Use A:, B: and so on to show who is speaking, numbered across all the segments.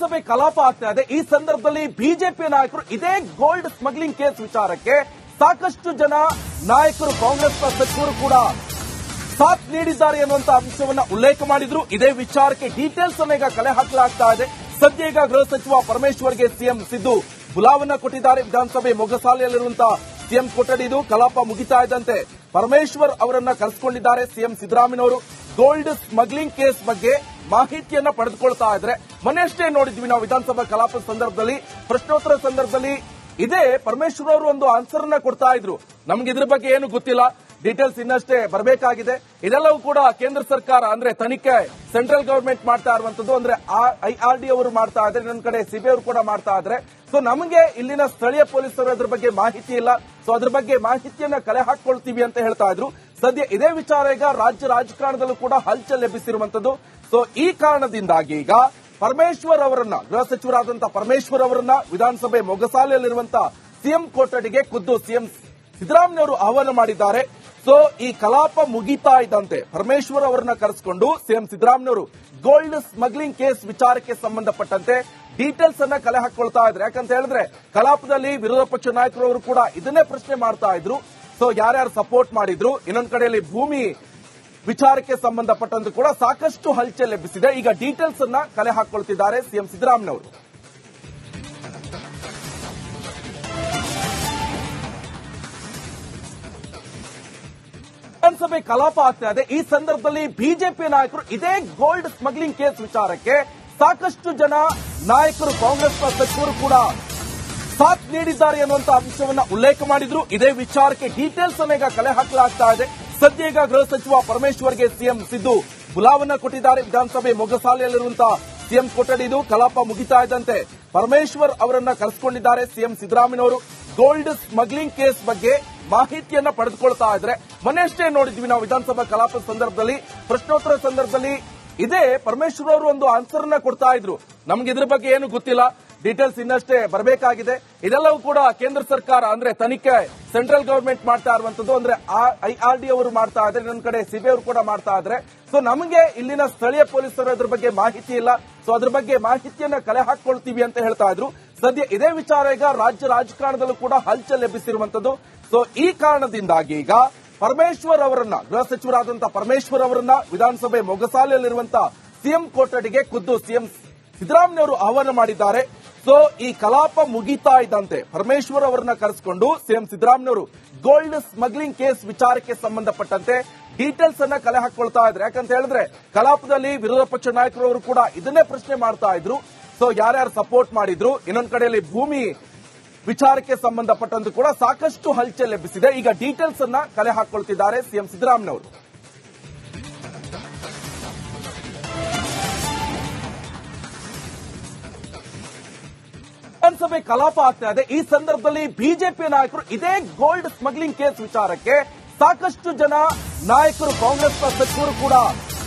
A: ವಿಧಾನಸಭೆ ಕಲಾಪ ಆಗ್ತಾ ಇದೆ. ಈ ಸಂದರ್ಭದಲ್ಲಿ ಬಿಜೆಪಿ ನಾಯಕರು ಇದೇ ಗೋಲ್ಡ್ ಸ್ಮಗ್ಲಿಂಗ್ ಕೇಸ್ ವಿಚಾರಕ್ಕೆ ಸಾಕಷ್ಟು ಜನ ನಾಯಕರು, ಕಾಂಗ್ರೆಸ್ ಸಚಿವರು ಕೂಡ ಸಾಥ್ ನೀಡಿದ್ದಾರೆ ಎನ್ನುವಂತ ಅಂಶವನ್ನ ಉಲ್ಲೇಖ ಮಾಡಿದ್ರು. ಇದೇ ವಿಚಾರಕ್ಕೆ ಡೀಟೇಲ್ಸ್ ಅನ್ನ ಈಗ ಕಲೆ ಹಾಕಲಾಗ್ತಾ ಇದೆ. ಸದ್ಯ ಈಗ ಗೃಹ ಸಚಿವ ಪರಮೇಶ್ವರ್ಗೆ ಸಿಎಂ ಸಿದ್ದು ಬುಲಾವನ್ನ ಕೊಟ್ಟಿದ್ದಾರೆ. ವಿಧಾನಸಭೆ ಮೊಗಸಾಲೆಯಲ್ಲಿರುವಂತಹ ಸಿಎಂ ಕೊಠಡಿದು ಕಲಾಪ ಮುಗಿತಾ ಇದ್ದಂತೆ ಪರಮೇಶ್ವರ್ ಅವರನ್ನ ಕರೆಸಿಕೊಂಡಿದ್ದಾರೆ ಸಿಎಂ ಸಿದ್ದರಾಮಯ್ಯನವರು. ಗೋಲ್ಡ್ ಸ್ಮಗ್ಲಿಂಗ್ ಕೇಸ್ ಬಗ್ಗೆ ಮಾಹಿತಿಯನ್ನ ಪಡೆದುಕೊಳ್ತಾ ಇದ್ರೆ ಮೊನ್ನೆಷ್ಟೇ ನೋಡಿದ್ವಿ ನಾವು ವಿಧಾನಸಭಾ ಕಲಾಪದ ಸಂದರ್ಭದಲ್ಲಿ, ಪ್ರಶ್ನೋತ್ತರ ಸಂದರ್ಭದಲ್ಲಿ ಇದೇ ಪರಮೇಶ್ವರ್ ಅವರು ಒಂದು ಆನ್ಸರ್ ಅನ್ನ ಕೊಡ್ತಾ ಇದ್ರು. ನಮ್ಗೆ ಇದ್ರ ಬಗ್ಗೆ ಏನು ಗೊತ್ತಿಲ್ಲ, ಡೀಟೇಲ್ಸ್ ಇನ್ನಷ್ಟೇ ಬರಬೇಕಾಗಿದೆ. ಇದೆಲ್ಲವೂ ಕೂಡ ಕೇಂದ್ರ ಸರ್ಕಾರ ಅಂದ್ರೆ ತನಿಖೆ ಸೆಂಟ್ರಲ್ ಗವರ್ಮೆಂಟ್ ಮಾಡ್ತಾ ಇರುವಂತದ್ದು, ಅಂದ್ರೆ IRD ಅವರು ಮಾಡ್ತಾ ಇದ್ರೆ, ಇನ್ನೊಂದ್ ಕಡೆ ಸಿಬಿಐ ಅವರು ಕೂಡ ಮಾಡ್ತಾ ಇದ್ರೆ. ಸೊ ನಮಗೆ ಇಲ್ಲಿನ ಸ್ಥಳೀಯ ಪೊಲೀಸರು ಅದ್ರ ಬಗ್ಗೆ ಮಾಹಿತಿ ಇಲ್ಲ. ಸೊ ಅದ್ರ ಬಗ್ಗೆ ಮಾಹಿತಿಯನ್ನ ಕಲೆ ಹಾಕೊಳ್ತೀವಿ ಅಂತ ಹೇಳ್ತಾ ಇದ್ರು. ಸದ್ಯ ಇದೇ ವಿಚಾರ ಈಗ ರಾಜ್ಯ ರಾಜಕಾರಣದಲ್ಲೂ ಕೂಡ ಹಲ್ಚಲ್ ಎಬ್ಬಿಸಿರುವಂತದ್ದು. ಸೊ ಈ ಕಾರಣದಿಂದಾಗಿ ಈಗ ಪರಮೇಶ್ವರ್ ಅವರನ್ನ, ಗೃಹ ಸಚಿವರಾದಂತಹ ಪರಮೇಶ್ವರ್ ಅವರನ್ನ ವಿಧಾನಸಭೆ ಮೊಗಸಾಲೆಯಲ್ಲಿರುವಂತಹ ಸಿಎಂ ಕೊಠಡಿಗೆ ಖುದ್ದು ಸಿಎಂ ಸಿದ್ದರಾಮಯ್ಯನವರು ಆಹ್ವಾನ ಮಾಡಿದ್ದಾರೆ. ಸೊ ಈ ಕಲಾಪ ಮುಗಿತಾ ಇದ್ದಂತೆ ಪರಮೇಶ್ವರ್ ಅವರನ್ನ ಕರೆಸಿಕೊಂಡು ಸಿಎಂ ಸಿದ್ದರಾಮಯ್ಯನವರು ಗೋಲ್ಡ್ ಸ್ಮಗ್ಲಿಂಗ್ ಕೇಸ್ ವಿಚಾರಕ್ಕೆ ಸಂಬಂಧಪಟ್ಟಂತೆ ಡೀಟೇಲ್ಸ್ ಅನ್ನ ಕಲೆ ಹಾಕೊಳ್ತಾ ಇದ್ರು. ಯಾಕಂತ ಹೇಳಿದ್ರೆ ಕಲಾಪದಲ್ಲಿ ವಿರೋಧ ಪಕ್ಷ ನಾಯಕರು ಕೂಡ ಇದನ್ನೇ ಪ್ರಶ್ನೆ ಮಾಡ್ತಾ ಇದ್ರು. ಸೊ ಯಾರ್ಯಾರು ಸಪೋರ್ಟ್ ಮಾಡಿದ್ರು, ಇನ್ನೊಂದ್ ಕಡೆಯಲ್ಲಿ ಭೂಮಿ ವಿಚಾರಕ್ಕೆ ಸಂಬಂಧಪಟ್ಟಂತೆ ಕೂಡ ಸಾಕಷ್ಟು ಹಲ್ಚಲ್ ಎಬ್ಬಿಸಿದೆ. ಈಗ ಡೀಟೇಲ್ಸ್ ಅನ್ನ ಕಲೆ ಹಾಕೊಳ್ತಿದ್ದಾರೆ ಸಿಎಂ ಸಿದ್ದರಾಮಯ್ಯನವರು. ವಿಧಾನಸಭೆ ಕಲಾಪ ಆಗ್ತಾ ಇದೆ. ಈ ಸಂದರ್ಭದಲ್ಲಿ ಬಿಜೆಪಿ ನಾಯಕರು ಇದೇ ಗೋಲ್ಡ್ ಸ್ಮಗ್ಲಿಂಗ್ ಕೇಸ್ ವಿಚಾರಕ್ಕೆ ಸಾಕಷ್ಟು ಜನ ನಾಯಕರು, ಕಾಂಗ್ರೆಸ್ ಸಚಿವರು ಕೂಡ ಸಾಥ್ ನೀಡಿದ್ದಾರೆ ಎನ್ನುವಂತ ಅಂಶವನ್ನ ಉಲ್ಲೇಖ ಮಾಡಿದ್ರು. ಇದೇ ವಿಚಾರಕ್ಕೆ ಡೀಟೇಲ್ಸ್ ಅನ್ನ ಈಗ ಕಲೆ ಹಾಕಲಾಗ್ತಾ ಇದೆ. ಸದ್ಯ ಈಗ ಗೃಹ ಸಚಿವ ಪರಮೇಶ್ವರ್ಗೆ ಸಿಎಂ ಸಿದ್ದು ಬುಲಾವನ್ನ ಕೊಟ್ಟಿದ್ದಾರೆ. ವಿಧಾನಸಭೆ ಮೊಗಸಾಲೆಯಲ್ಲಿರುವಂತಹ ಸಿಎಂ ಕೊಠಡಿದು ಕಲಾಪ ಮುಗಿತಾ ಇದ್ದಂತೆ ಪರಮೇಶ್ವರ್ ಅವರನ್ನ ಕರೆಸಿಕೊಂಡಿದ್ದಾರೆ ಸಿಎಂ ಸಿದ್ದರಾಮಯ್ಯನವರು. ಗೋಲ್ಡ್ ಸ್ಮಗ್ಲಿಂಗ್ ಕೇಸ್ ಬಗ್ಗೆ ಮಾಹಿತಿಯನ್ನ ಪಡೆದುಕೊಳ್ತಾ ಇದ್ರೆ ಮೊನ್ನೆಷ್ಟೇ ನೋಡಿದ್ವಿ ನಾವು ವಿಧಾನಸಭಾ ಕಲಾಪದ ಸಂದರ್ಭದಲ್ಲಿ, ಪ್ರಶ್ನೋತ್ತರ ಸಂದರ್ಭದಲ್ಲಿ ಇದೇ ಪರಮೇಶ್ವರ್ ಅವರು ಒಂದು ಆನ್ಸರ್ ಅನ್ನ ಕೊಡ್ತಾ ಇದ್ರು. ನಮ್ಗೆ ಇದ್ರ ಬಗ್ಗೆ ಏನು ಗೊತ್ತಿಲ್ಲ, ಡೀಟೇಲ್ಸ್ ಇನ್ನಷ್ಟೇ ಬರಬೇಕಾಗಿದೆ. ಇದೆಲ್ಲವೂ ಕೂಡ ಕೇಂದ್ರ ಸರ್ಕಾರ ಅಂದ್ರೆ ತನಿಖೆ ಸೆಂಟ್ರಲ್ ಗವರ್ಮೆಂಟ್ ಮಾಡ್ತಾ ಇರುವಂತದ್ದು, ಅಂದ್ರೆ IRD ಅವರು ಮಾಡ್ತಾ ಇದ್ರೆ, ಇನ್ನೊಂದ್ ಕಡೆ ಸಿಬಿಐ ಅವರು ಕೂಡ ಮಾಡ್ತಾ ಇದ್ರೆ. ಸೊ ನಮಗೆ ಇಲ್ಲಿನ ಸ್ಥಳೀಯ ಪೊಲೀಸರು ಅದ್ರ ಬಗ್ಗೆ ಮಾಹಿತಿ ಇಲ್ಲ. ಸೊ ಅದ್ರ ಬಗ್ಗೆ ಮಾಹಿತಿಯನ್ನ ಕಲೆ ಹಾಕೊಳ್ತೀವಿ ಅಂತ ಹೇಳ್ತಾ ಇದ್ರು. ಸದ್ಯ ಇದೇ ವಿಚಾರ ಈಗ ರಾಜ್ಯ ರಾಜಕಾರಣದಲ್ಲೂ ಕೂಡ ಹಲ್ಚಲ್ ಎಬ್ಬಿಸಿರುವಂತದ್ದು. ಸೊ ಈ ಕಾರಣದಿಂದಾಗಿ ಈಗ ಪರಮೇಶ್ವರ್ ಅವರನ್ನ, ಗೃಹ ಸಚಿವರಾದಂತಹ ಪರಮೇಶ್ವರ್ ಅವರನ್ನ ವಿಧಾನಸಭೆ ಮೊಗಸಾಲೆಯಲ್ಲಿರುವಂತಹ ಸಿಎಂ ಕೊಠಡಿಗೆ ಖುದ್ದು ಸಿಎಂ ಸಿದ್ದರಾಮಯ್ಯನವರು ಆಹ್ವಾನ ಮಾಡಿದ್ದಾರೆ. ಸೊ ಈ ಕಲಾಪ ಮುಗಿತಾ ಇದ್ದಂತೆ ಪರಮೇಶ್ವರ್ ಅವರನ್ನ ಕರೆಸಿಕೊಂಡು ಸಿಎಂ ಸಿದ್ದರಾಮಯ್ಯನವರು ಗೋಲ್ಡ್ ಸ್ಮಗ್ಲಿಂಗ್ ಕೇಸ್ ವಿಚಾರಕ್ಕೆ ಸಂಬಂಧಪಟ್ಟಂತೆ ಡೀಟೇಲ್ಸ್ ಅನ್ನ ಕಲೆ ಹಾಕೊಳ್ತಾ ಇದ್ರು. ಯಾಕಂತ ಹೇಳಿದ್ರೆ ಕಲಾಪದಲ್ಲಿ ವಿರೋಧ ಪಕ್ಷ ನಾಯಕರು ಕೂಡ ಇದನ್ನೇ ಪ್ರಶ್ನೆ ಮಾಡ್ತಾ ಇದ್ರು. ಸೊ ಯಾರ್ಯಾರು ಸಪೋರ್ಟ್ ಮಾಡಿದ್ರು, ಇನ್ನೊಂದ್ ಕಡೆಯಲ್ಲಿ ಭೂಮಿ ವಿಚಾರಕ್ಕೆ ಸಂಬಂಧಪಟ್ಟಂತೆ ಕೂಡ ಸಾಕಷ್ಟು ಹಲ್ಚಲ್ ಎಬ್ಬಿಸಿದೆ. ಈಗ ಡೀಟೇಲ್ಸ್ ಅನ್ನ ಕಲೆ ಹಾಕೊಳ್ತಿದ್ದಾರೆ ಸಿಎಂ ಸಿದ್ದರಾಮಯ್ಯನವರು. ವಿಧಾನಸಭೆ ಕಲಾಪ ಆಗ್ತಾ ಇದೆ. ಈ ಸಂದರ್ಭದಲ್ಲಿ ಬಿಜೆಪಿ ನಾಯಕರು ಇದೇ ಗೋಲ್ಡ್ ಸ್ಮಗ್ಲಿಂಗ್ ಕೇಸ್ ವಿಚಾರಕ್ಕೆ ಸಾಕಷ್ಟು ಜನ ನಾಯಕರು, ಕಾಂಗ್ರೆಸ್ ಸಚಿವರು ಕೂಡ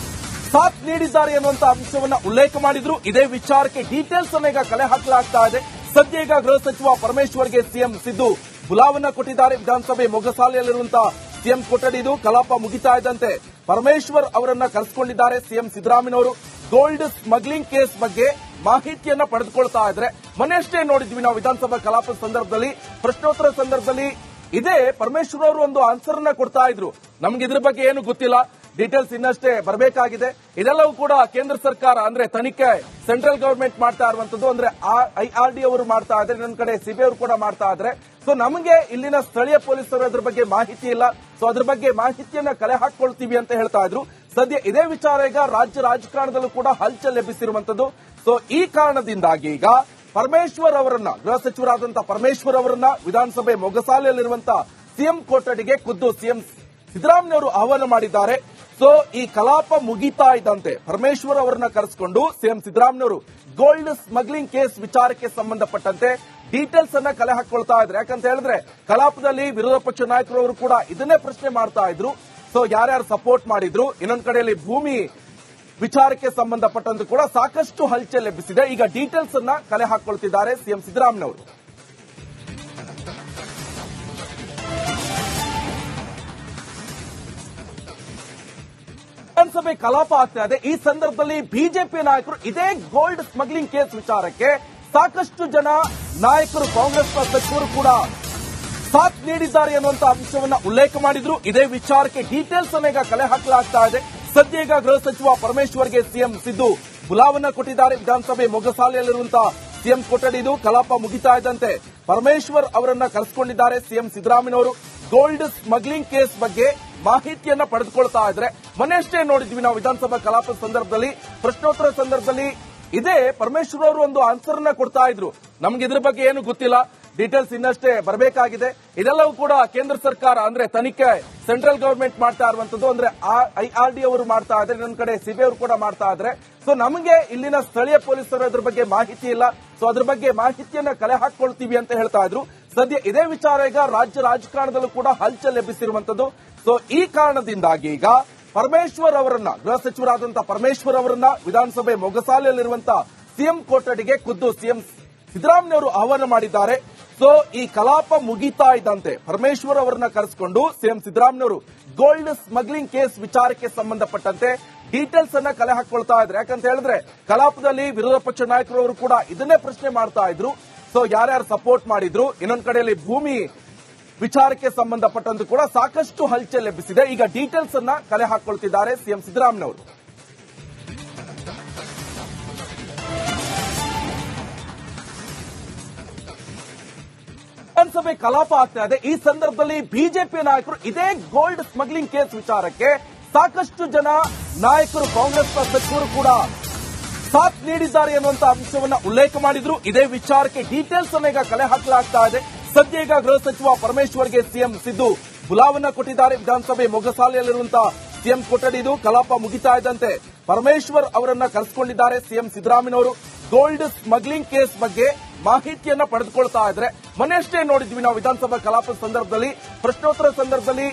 A: ಸಾಥ್ ನೀಡಿದ್ದಾರೆ ಎನ್ನುವಂತ ಅಂಶವನ್ನ ಉಲ್ಲೇಖ ಮಾಡಿದ್ರು. ಇದೇ ವಿಚಾರಕ್ಕೆ ಡೀಟೇಲ್ಸ್ ಅನ್ನ ಈಗ ಕಲೆ ಹಾಕಲಾಗ್ತಾ ಇದೆ. ಸದ್ಯ ಈಗ ಗೃಹ ಸಚಿವ ಪರಮೇಶ್ವರ್ಗೆ ಸಿಎಂ ಸಿದ್ದು ಬುಲಾವನ್ನ ಕೊಟ್ಟಿದ್ದಾರೆ. ವಿಧಾನಸಭೆ ಮೊಗಸಾಲೆಯಲ್ಲಿರುವಂತಹ ಸಿಎಂ ಕೊಠಡಿದು ಕಲಾಪ ಮುಗಿತಾ ಇದ್ದಂತೆ ಪರಮೇಶ್ವರ್ ಅವರನ್ನ ಕರೆಸಿಕೊಂಡಿದ್ದಾರೆ ಸಿಎಂ ಸಿದ್ದರಾಮಯ್ಯನವರು. ಗೋಲ್ಡ್ ಸ್ಮಗ್ಲಿಂಗ್ ಕೇಸ್ ಬಗ್ಗೆ ಮಾಹಿತಿಯನ್ನ ಪಡೆದುಕೊಳ್ತಾ ಇದ್ರೆ ಮೊನ್ನೆಷ್ಟೇ ನೋಡಿದ್ವಿ ನಾವು ವಿಧಾನಸಭಾ ಕಲಾಪದ ಸಂದರ್ಭದಲ್ಲಿ, ಪ್ರಶ್ನೋತ್ತರ ಸಂದರ್ಭದಲ್ಲಿ ಇದೇ ಪರಮೇಶ್ವರ್ ಅವರು ಒಂದು ಆನ್ಸರ್ ಅನ್ನ ಕೊಡ್ತಾ ಇದ್ರು. ನಮ್ಗೆ ಇದ್ರ ಬಗ್ಗೆ ಏನು ಗೊತ್ತಿಲ್ಲ, ಡೀಟೇಲ್ಸ್ ಇನ್ನಷ್ಟೇ ಬರಬೇಕಾಗಿದೆ. ಇದೆಲ್ಲವೂ ಕೂಡ ಕೇಂದ್ರ ಸರ್ಕಾರ ಅಂದ್ರೆ ತನಿಖೆ ಸೆಂಟ್ರಲ್ ಗವರ್ಮೆಂಟ್ ಮಾಡ್ತಾ ಇರುವಂತದ್ದು, ಅಂದ್ರೆ IRD ಅವರು ಮಾಡ್ತಾ ಇದ್ರೆ, ಇನ್ನೊಂದ್ ಕಡೆ ಸಿಬಿಐ ಅವರು ಕೂಡ ಮಾಡ್ತಾ ಇದ್ರೆ. ಸೊ ನಮಗೆ ಇಲ್ಲಿನ ಸ್ಥಳೀಯ ಪೊಲೀಸರು ಅದ್ರ ಬಗ್ಗೆ ಮಾಹಿತಿ ಇಲ್ಲ. ಸೊ ಅದ್ರ ಬಗ್ಗೆ ಮಾಹಿತಿಯನ್ನ ಕಲೆ ಹಾಕೊಳ್ತೀವಿ ಅಂತ ಹೇಳ್ತಾ ಇದ್ರು. ಸದ್ಯ ಇದೇ ವಿಚಾರ ಈಗ ರಾಜ್ಯ ರಾಜಕಾರಣದಲ್ಲೂ ಕೂಡ ಹಲ್ಚಲ್ ಎಬ್ಬಿಸಿರುವಂತದ್ದು. ಸೊ ಈ ಕಾರಣದಿಂದಾಗಿ ಈಗ ಪರಮೇಶ್ವರ್ ಅವರನ್ನ, ಗೃಹ ಸಚಿವರಾದಂತಹ ಪರಮೇಶ್ವರ್ ಅವರನ್ನ ವಿಧಾನಸಭೆ ಮೊಗಸಾಲೆಯಲ್ಲಿರುವಂತಹ ಸಿಎಂ ಕೊಠಡಿಗೆ ಖುದ್ದು ಸಿಎಂ ಸಿದ್ದರಾಮಯ್ಯನವರು ಆಹ್ವಾನ ಮಾಡಿದ್ದಾರೆ. ಸೊ ಈ ಕಲಾಪ ಮುಗಿತಾ ಇದ್ದಂತೆ ಪರಮೇಶ್ವರ್ ಅವರನ್ನ ಕರೆಸಿಕೊಂಡು ಸಿಎಂ ಸಿದ್ದರಾಮಯ್ಯನವರು ಗೋಲ್ಡ್ ಸ್ಮಗ್ಲಿಂಗ್ ಕೇಸ್ ವಿಚಾರಕ್ಕೆ ಸಂಬಂಧಪಟ್ಟಂತೆ ಡೀಟೇಲ್ಸ್ ಅನ್ನ ಕಲೆ ಹಾಕೊಳ್ತಾ ಇದ್ರು. ಯಾಕಂತ ಹೇಳಿದ್ರೆ ಕಲಾಪದಲ್ಲಿ ವಿರೋಧ ಪಕ್ಷ ನಾಯಕರು ಕೂಡ ಇದನ್ನೇ ಪ್ರಶ್ನೆ ಮಾಡ್ತಾ ಇದ್ರು. ಸೊ ಯಾರ್ಯಾರು ಸಪೋರ್ಟ್ ಮಾಡಿದ್ರು, ಇನ್ನೊಂದ್ ಕಡೆಯಲ್ಲಿ ಭೂಮಿ ವಿಚಾರಕ್ಕೆ ಸಂಬಂಧಪಟ್ಟಂತೆ ಕೂಡ ಸಾಕಷ್ಟು ಹಲ್ಚಲ್ ಎಬ್ಬಿಸಿದೆ. ಈಗ ಡೀಟೇಲ್ಸ್ ಅನ್ನ ಕಲೆ ಹಾಕೊಳ್ತಿದ್ದಾರೆ ಸಿಎಂ ಸಿದ್ದರಾಮಯ್ಯನವರು. ವಿಧಾನಸಭೆ ಕಲಾಪ ಆಗ್ತಾ ಇದೆ. ಈ ಸಂದರ್ಭದಲ್ಲಿ ಬಿಜೆಪಿ ನಾಯಕರು ಇದೇ ಗೋಲ್ಡ್ ಸ್ಮಗ್ಲಿಂಗ್ ಕೇಸ್ ವಿಚಾರಕ್ಕೆ ಸಾಕಷ್ಟು ಜನ ನಾಯಕರು, ಕಾಂಗ್ರೆಸ್ ಸಚಿವರು ಕೂಡ ಸಾಥ್ ನೀಡಿದ್ದಾರೆ ಅನ್ನುವಂತ ಅಂಶವನ್ನ ಉಲ್ಲೇಖ ಮಾಡಿದ್ರು. ಇದೇ ವಿಚಾರಕ್ಕೆ ಡೀಟೇಲ್ಸ್ ಅನ್ನ ಈಗ ಕಲೆ ಹಾಕಲಾಗ್ತಾ ಇದೆ. ಸದ್ಯ ಈಗ ಗೃಹ ಸಚಿವ ಪರಮೇಶ್ವರ್ಗೆ ಸಿಎಂ ಸಿದ್ದು ಬುಲಾವನ್ನ ಕೊಟ್ಟಿದ್ದಾರೆ. ವಿಧಾನಸಭೆ ಮೊಗಸಾಲೆಯಲ್ಲಿರುವಂತಹ ಸಿಎಂ ಕೊಠಡಿದು ಕಲಾಪ ಮುಗಿತಾ ಇದ್ದಂತೆ ಪರಮೇಶ್ವರ್ ಅವರನ್ನ ಕರೆಸಿಕೊಂಡಿದ್ದಾರೆ ಸಿಎಂ ಸಿದ್ದರಾಮಯ್ಯನವರು. ಗೋಲ್ಡ್ ಸ್ಮಗ್ಲಿಂಗ್ ಕೇಸ್ ಬಗ್ಗೆ ಮಾಹಿತಿಯನ್ನ ಪಡೆದುಕೊಳ್ತಾ ಇದ್ರೆ ಮೊನ್ನೆಷ್ಟೇ ನೋಡಿದ್ವಿ ನಾವು ವಿಧಾನಸಭಾ ಕಲಾಪದ ಸಂದರ್ಭದಲ್ಲಿ, ಪ್ರಶ್ನೋತ್ತರ ಸಂದರ್ಭದಲ್ಲಿ ಇದೇ ಪರಮೇಶ್ವರ್ ಅವರು ಒಂದು ಆನ್ಸರ್ ಅನ್ನ ಕೊಡ್ತಾ ಇದ್ರು. ನಮ್ಗೆ ಇದ್ರ ಬಗ್ಗೆ ಏನು ಗೊತ್ತಿಲ್ಲ, ಡೀಟೇಲ್ಸ್ ಇನ್ನಷ್ಟೇ ಬರಬೇಕಾಗಿದೆ. ಇದೆಲ್ಲವೂ ಕೂಡ ಕೇಂದ್ರ ಸರ್ಕಾರ ಅಂದ್ರೆ ತನಿಖೆ ಸೆಂಟ್ರಲ್ ಗವರ್ಮೆಂಟ್ ಮಾಡ್ತಾ ಇರುವಂತದ್ದು, ಅಂದ್ರೆ IRD ಅವರು ಮಾಡ್ತಾ ಇದ್ರೆ, ಇನ್ನೊಂದ್ ಕಡೆ ಸಿಬಿಐ ಅವರು ಕೂಡ ಮಾಡ್ತಾ ಇದ್ರೆ. ಸೊ ನಮಗೆ ಇಲ್ಲಿನ ಸ್ಥಳೀಯ ಪೊಲೀಸರು ಅದ್ರ ಬಗ್ಗೆ ಮಾಹಿತಿ ಇಲ್ಲ. ಸೊ ಅದ್ರ ಬಗ್ಗೆ ಮಾಹಿತಿಯನ್ನ ಕಲೆ ಹಾಕೊಳ್ತೀವಿ ಅಂತ ಹೇಳ್ತಾ ಇದ್ರು. ಸದ್ಯ ಇದೇ ವಿಚಾರ ಈಗ ರಾಜ್ಯ ರಾಜಕಾರಣದಲ್ಲೂ ಕೂಡ ಹಲ್ಚಲ್ ಎಬ್ಬಿಸಿರುವಂತದ್ದು. ಸೊ ಈ ಕಾರಣದಿಂದಾಗಿ ಈಗ ಪರಮೇಶ್ವರ್ ಅವರನ್ನ, ಗೃಹ ಸಚಿವರಾದಂತಹ ಪರಮೇಶ್ವರ್ ಅವರನ್ನ ವಿಧಾನಸಭೆ ಮೊಗಸಾಲೆಯಲ್ಲಿರುವಂತಹ ಸಿಎಂ ಕೊಠಡಿಗೆ ಖುದ್ದು ಸಿಎಂ ಸಿದ್ದರಾಮಯ್ಯನವರು ಆಹ್ವಾನ ಮಾಡಿದ್ದಾರೆ. ಸೊ ಈ ಕಲಾಪ ಮುಗಿತಾ ಇದ್ದಂತೆ ಪರಮೇಶ್ವರ್ ಅವರನ್ನ ಕರೆಸಿಕೊಂಡು ಸಿಎಂ ಸಿದ್ದರಾಮಯ್ಯನವರು ಗೋಲ್ಡ್ ಸ್ಮಗ್ಲಿಂಗ್ ಕೇಸ್ ವಿಚಾರಕ್ಕೆ ಸಂಬಂಧಪಟ್ಟಂತೆ ಡೀಟೇಲ್ಸ್ ಅನ್ನ ಕಲೆ ಹಾಕೊಳ್ತಾ ಇದ್ರು. ಯಾಕಂತ ಹೇಳಿದ್ರೆ ಕಲಾಪದಲ್ಲಿ ವಿರೋಧ ಪಕ್ಷ ನಾಯಕರು ಕೂಡ ಇದನ್ನೇ ಪ್ರಶ್ನೆ ಮಾಡ್ತಾ ಇದ್ರು. ಸೊ ಯಾರ್ಯಾರು ಸಪೋರ್ಟ್ ಮಾಡಿದ್ರು, ಇನ್ನೊಂದ್ ಕಡೆಯಲ್ಲಿ ಭೂಮಿ ವಿಚಾರಕ್ಕೆ ಸಂಬಂಧಪಟ್ಟಂತೆ ಕೂಡ ಸಾಕಷ್ಟು ಹಲ್ಚಲ್ ಎಬ್ಬಿಸಿದೆ. ಈಗ ಡೀಟೇಲ್ಸ್ ಅನ್ನ ಕಲೆ ಹಾಕೊಳ್ತಿದ್ದಾರೆ ಸಿಎಂ ಸಿದ್ದರಾಮಯ್ಯನವರು. ವಿಧಾನಸಭೆ ಕಲಾಪ ಆಗ್ತಾ ಇದೆ. ಈ ಸಂದರ್ಭದಲ್ಲಿ ಬಿಜೆಪಿ ನಾಯಕರು ಇದೇ ಗೋಲ್ಡ್ ಸ್ಮಗ್ಲಿಂಗ್ ಕೇಸ್ ವಿಚಾರಕ್ಕೆ ಸಾಕಷ್ಟು ಜನ ನಾಯಕರು, ಕಾಂಗ್ರೆಸ್ ಸಚಿವರು ಕೂಡ ಸಾಥ್ ನೀಡಿದ್ದಾರೆ ಅನ್ನುವಂತ ಅಂಶವನ್ನ ಉಲ್ಲೇಖ ಮಾಡಿದ್ರು. ಇದೇ ವಿಚಾರಕ್ಕೆ ಡೀಟೇಲ್ಸ್ ಅನ್ನ ಈಗ ಕಲೆ ಹಾಕಲಾಗ್ತಾ ಇದೆ. ಸದ್ಯ ಈಗ ಗೃಹ ಸಚಿವ ಪರಮೇಶ್ವರ್ಗೆ ಸಿಎಂ ಸಿದ್ದು ಬುಲಾವನ್ನ ಕೊಟ್ಟಿದ್ದಾರೆ. ವಿಧಾನಸಭೆ ಮೊಗಸಾಲೆಯಲ್ಲಿರುವಂತಹ ಸಿಎಂ ಕೊಠಡಿದು ಕಲಾಪ ಮುಗಿತಾ ಇದ್ದಂತೆ ಪರಮೇಶ್ವರ್ ಅವರನ್ನ ಕರೆಸಿಕೊಂಡಿದ್ದಾರೆ ಸಿಎಂ ಸಿದ್ದರಾಮಯ್ಯನವರು. ಗೋಲ್ಡ್ ಸ್ಮಗ್ಲಿಂಗ್ ಕೇಸ್ ಬಗ್ಗೆ ಮಾಹಿತಿಯನ್ನ ಪಡೆದುಕೊಳ್ತಾ ಇದ್ರೆ ಮೊನ್ನೆಷ್ಟೇ ನೋಡಿದ್ವಿ ನಾವು ವಿಧಾನಸಭಾ ಕಲಾಪದ ಸಂದರ್ಭದಲ್ಲಿ, ಪ್ರಶ್ನೋತ್ತರ ಸಂದರ್ಭದಲ್ಲಿ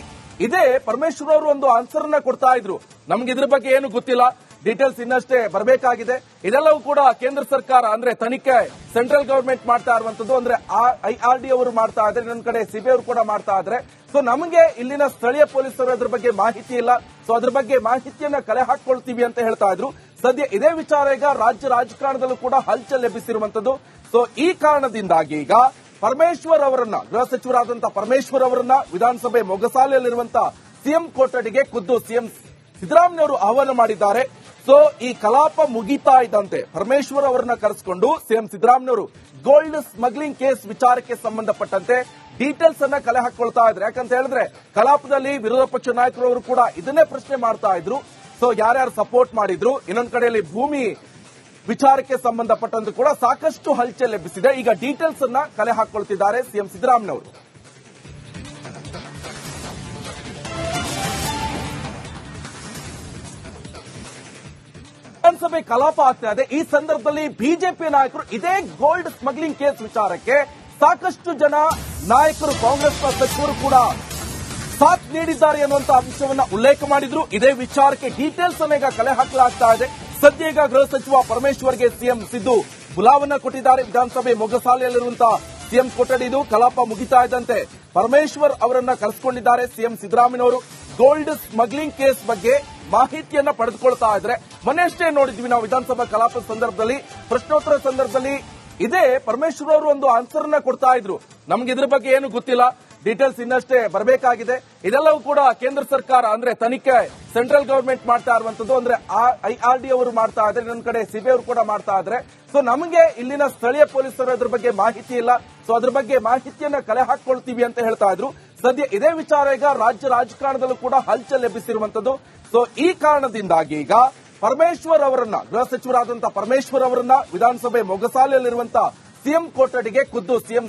A: ಇದೇ ಪರಮೇಶ್ವರ್ ಅವರು ಒಂದು ಆನ್ಸರ್ ಅನ್ನ ಕೊಡ್ತಾ ಇದ್ರು. ನಮ್ಗೆ ಇದ್ರ ಬಗ್ಗೆ ಏನು ಗೊತ್ತಿಲ್ಲ, ಡೀಟೇಲ್ಸ್ ಇನ್ನಷ್ಟೇ ಬರಬೇಕಾಗಿದೆ. ಇದೆಲ್ಲವೂ ಕೂಡ ಕೇಂದ್ರ ಸರ್ಕಾರ ಅಂದ್ರೆ ತನಿಖೆ ಸೆಂಟ್ರಲ್ ಗವರ್ಮೆಂಟ್ ಮಾಡ್ತಾ ಇರುವಂತದ್ದು, ಅಂದ್ರೆ IRD ಅವರು ಮಾಡ್ತಾ ಇದ್ರೆ, ಇನ್ನೊಂದ್ ಕಡೆ ಸಿಬಿಐ ಅವರು ಕೂಡ ಮಾಡ್ತಾ ಇದ್ರೆ. ಸೊ ನಮಗೆ ಇಲ್ಲಿನ ಸ್ಥಳೀಯ ಪೊಲೀಸರು ಅದ್ರ ಬಗ್ಗೆ ಮಾಹಿತಿ ಇಲ್ಲ. ಸೊ ಅದ್ರ ಬಗ್ಗೆ ಮಾಹಿತಿಯನ್ನ ಕಲೆ ಹಾಕೊಳ್ತೀವಿ ಅಂತ ಹೇಳ್ತಾ ಇದ್ರು. ಸದ್ಯ ಇದೇ ವಿಚಾರ ಈಗ ರಾಜ್ಯ ರಾಜಕಾರಣದಲ್ಲೂ ಕೂಡ ಹಲ್ಚಲ್ ಎಬ್ಬಿಸಿರುವಂತದ್ದು. ಸೊ ಈ ಕಾರಣದಿಂದಾಗಿ ಈಗ ಪರಮೇಶ್ವರ್ ಅವರನ್ನ, ಗೃಹ ಸಚಿವರಾದಂತಹ ಪರಮೇಶ್ವರ್ ಅವರನ್ನ ವಿಧಾನಸಭೆ ಮೊಗಸಾಲೆಯಲ್ಲಿರುವಂತಹ ಸಿಎಂ ಕೊಠಡಿಗೆ ಖುದ್ದು ಸಿಎಂ ಸಿದ್ದರಾಮಯ್ಯನವರು ಆಹ್ವಾನ ಮಾಡಿದ್ದಾರೆ. ಸೊ ಈ ಕಲಾಪ ಮುಗಿತಾ ಇದ್ದಂತೆ ಪರಮೇಶ್ವರ್ ಅವರನ್ನ ಕರೆಸಿಕೊಂಡು ಸಿಎಂ ಸಿದ್ದರಾಮಯ್ಯನವರು ಗೋಲ್ಡ್ ಸ್ಮಗ್ಲಿಂಗ್ ಕೇಸ್ ವಿಚಾರಕ್ಕೆ ಸಂಬಂಧಪಟ್ಟಂತೆ ಡೀಟೇಲ್ಸ್ ಅನ್ನ ಕಲೆ ಹಾಕೊಳ್ತಾ ಇದ್ರು. ಯಾಕಂತ ಹೇಳಿದ್ರೆ ಕಲಾಪದಲ್ಲಿ ವಿರೋಧ ಪಕ್ಷ ನಾಯಕರು ಕೂಡ ಇದನ್ನೇ ಪ್ರಶ್ನೆ ಮಾಡ್ತಾ ಇದ್ರು. ಸೊ ಯಾರ್ಯಾರು ಸಪೋರ್ಟ್ ಮಾಡಿದ್ರು, ಇನ್ನೊಂದ್ ಕಡೆಯಲ್ಲಿ ಭೂಮಿ ವಿಚಾರಕ್ಕೆ ಸಂಬಂಧಪಟ್ಟಂತೆ ಕೂಡ ಸಾಕಷ್ಟು ಹಲ್ಚಲ್ ಎಬ್ಬಿಸಿದೆ. ಈಗ ಡೀಟೇಲ್ಸ್ ಅನ್ನ ಕಲೆ ಹಾಕೊಳ್ತಿದ್ದಾರೆ ಸಿಎಂ ಸಿದ್ದರಾಮಯ್ಯನವರು. ವಿಧಾನಸಭೆ ಕಲಾಪ ಆಗ್ತಾ ಇದೆ. ಈ ಸಂದರ್ಭದಲ್ಲಿ ಬಿಜೆಪಿ ನಾಯಕರು ಇದೇ ಗೋಲ್ಡ್ ಸ್ಮಗ್ಲಿಂಗ್ ಕೇಸ್ ವಿಚಾರಕ್ಕೆ ಸಾಕಷ್ಟು ಜನ ನಾಯಕರು, ಕಾಂಗ್ರೆಸ್ ಸಚಿವರು ಕೂಡ ಸಾಥ್ ನೀಡಿದ್ದಾರೆ ಅನ್ನುವಂತ ಅಂಶವನ್ನ ಉಲ್ಲೇಖ ಮಾಡಿದ್ರು. ಇದೇ ವಿಚಾರಕ್ಕೆ ಡೀಟೇಲ್ಸ್ ಅನ್ನ ಈಗ ಕಲೆ ಹಾಕಲಾಗ್ತಾ ಇದೆ. ಸದ್ಯ ಈಗ ಗೃಹ ಸಚಿವ ಪರಮೇಶ್ವರ್ಗೆ ಸಿಎಂ ಸಿದ್ದು ಬುಲಾವನ್ನ ಕೊಟ್ಟಿದ್ದಾರೆ. ವಿಧಾನಸಭೆ ಮೊಗಸಾಲೆಯಲ್ಲಿರುವಂತಹ ಸಿಎಂ ಕೊಠಡಿದು ಕಲಾಪ ಮುಗಿತಾ ಇದ್ದಂತೆ ಪರಮೇಶ್ವರ್ ಅವರನ್ನ ಕರೆಸಿಕೊಂಡಿದ್ದಾರೆ ಸಿಎಂ ಸಿದ್ದರಾಮಯ್ಯನವರು. ಗೋಲ್ಡ್ ಸ್ಮಗ್ಲಿಂಗ್ ಕೇಸ್ ಬಗ್ಗೆ ಮಾಹಿತಿಯನ್ನ ಪಡೆದುಕೊಳ್ತಾ ಇದ್ರೆ ಮೊನ್ನೆಷ್ಟೇ ನೋಡಿದ್ವಿ ನಾವು ವಿಧಾನಸಭಾ ಕಲಾಪದ ಸಂದರ್ಭದಲ್ಲಿ, ಪ್ರಶ್ನೋತ್ತರ ಸಂದರ್ಭದಲ್ಲಿ ಇದೇ ಪರಮೇಶ್ವರ್ ಅವರು ಒಂದು ಆನ್ಸರ್ ಅನ್ನ ಕೊಡ್ತಾ ಇದ್ರು. ನಮ್ಗೆ ಇದ್ರ ಬಗ್ಗೆ ಏನು ಗೊತ್ತಿಲ್ಲ, ಡೀಟೇಲ್ಸ್ ಇನ್ನಷ್ಟೇ ಬರಬೇಕಾಗಿದೆ. ಇದೆಲ್ಲವೂ ಕೂಡ ಕೇಂದ್ರ ಸರ್ಕಾರ ಅಂದ್ರೆ ತನಿಖೆ ಸೆಂಟ್ರಲ್ ಗವರ್ಮೆಂಟ್ ಮಾಡ್ತಾ ಇರುವಂತದ್ದು, ಅಂದ್ರೆ IRD ಅವರು ಮಾಡ್ತಾ ಇದ್ರೆ, ಇನ್ನೊಂದ್ ಕಡೆ ಸಿಬಿಐ ಅವರು ಕೂಡ ಮಾಡ್ತಾ ಇದ್ರೆ. ಸೊ ನಮಗೆ ಇಲ್ಲಿನ ಸ್ಥಳೀಯ ಪೊಲೀಸರು ಅದ್ರ ಬಗ್ಗೆ ಮಾಹಿತಿ ಇಲ್ಲ. ಸೊ ಅದ್ರ ಬಗ್ಗೆ ಮಾಹಿತಿಯನ್ನ ಕಲೆ ಹಾಕೊಳ್ತೀವಿ ಅಂತ ಹೇಳ್ತಾ ಇದ್ರು. ಸದ್ಯ ಇದೇ ವಿಚಾರ ಈಗ ರಾಜ್ಯ ರಾಜಕಾರಣದಲ್ಲೂ ಕೂಡ ಹಲ್ಚಲ್ ಎಬ್ಬಿಸಿರುವಂತದ್ದು. ಸೊ ಈ ಕಾರಣದಿಂದಾಗಿ ಈಗ ಪರಮೇಶ್ವರ್ ಅವರನ್ನ, ಗೃಹ ಸಚಿವರಾದಂತಹ ಪರಮೇಶ್ವರ್ ಅವರನ್ನ ವಿಧಾನಸಭೆ ಮೊಗಸಾಲೆಯಲ್ಲಿರುವಂತಹ ಸಿಎಂ ಕೊಠಡಿಗೆ ಖುದ್ದು ಸಿಎಂ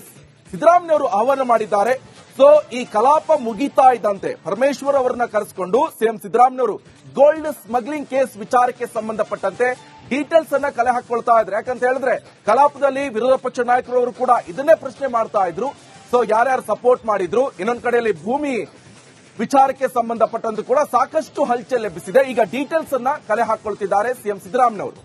A: ಸಿದ್ದರಾಮಯ್ಯನವರು ಆಹ್ವಾನ ಮಾಡಿದ್ದಾರೆ. ಸೊ ಈ ಕಲಾಪ ಮುಗಿತಾ ಇದ್ದಂತೆ ಪರಮೇಶ್ವರ್ ಅವರನ್ನ ಕರೆಸಿಕೊಂಡು ಸಿಎಂ ಸಿದ್ದರಾಮಯ್ಯನವರು ಗೋಲ್ಡ್ ಸ್ಮಗ್ಲಿಂಗ್ ಕೇಸ್ ವಿಚಾರಕ್ಕೆ ಸಂಬಂಧಪಟ್ಟಂತೆ ಡೀಟೇಲ್ಸ್ ಅನ್ನ ಕಲೆ ಹಾಕೊಳ್ತಾ ಇದ್ರು. ಯಾಕಂತ ಹೇಳಿದ್ರೆ ಕಲಾಪದಲ್ಲಿ ವಿರೋಧ ಪಕ್ಷ ನಾಯಕರು ಕೂಡ ಇದನ್ನೇ ಪ್ರಶ್ನೆ ಮಾಡ್ತಾ ಇದ್ರು. ಸೊ ಯಾರ್ಯಾರು ಸಪೋರ್ಟ್ ಮಾಡಿದ್ರು, ಇನ್ನೊಂದ್ ಕಡೆಯಲ್ಲಿ ಭೂಮಿ ವಿಚಾರಕ್ಕೆ ಸಂಬಂಧಪಟ್ಟಂತೆ ಕೂಡ ಸಾಕಷ್ಟು ಹಲ್ಚಲ್ ಎಬ್ಬಿಸಿದೆ. ಈಗ ಡೀಟೇಲ್ಸ್ ಅನ್ನ ಕಲೆ ಹಾಕೊಳ್ತಿದ್ದಾರೆ ಸಿಎಂ ಸಿದ್ದರಾಮಯ್ಯನವರು.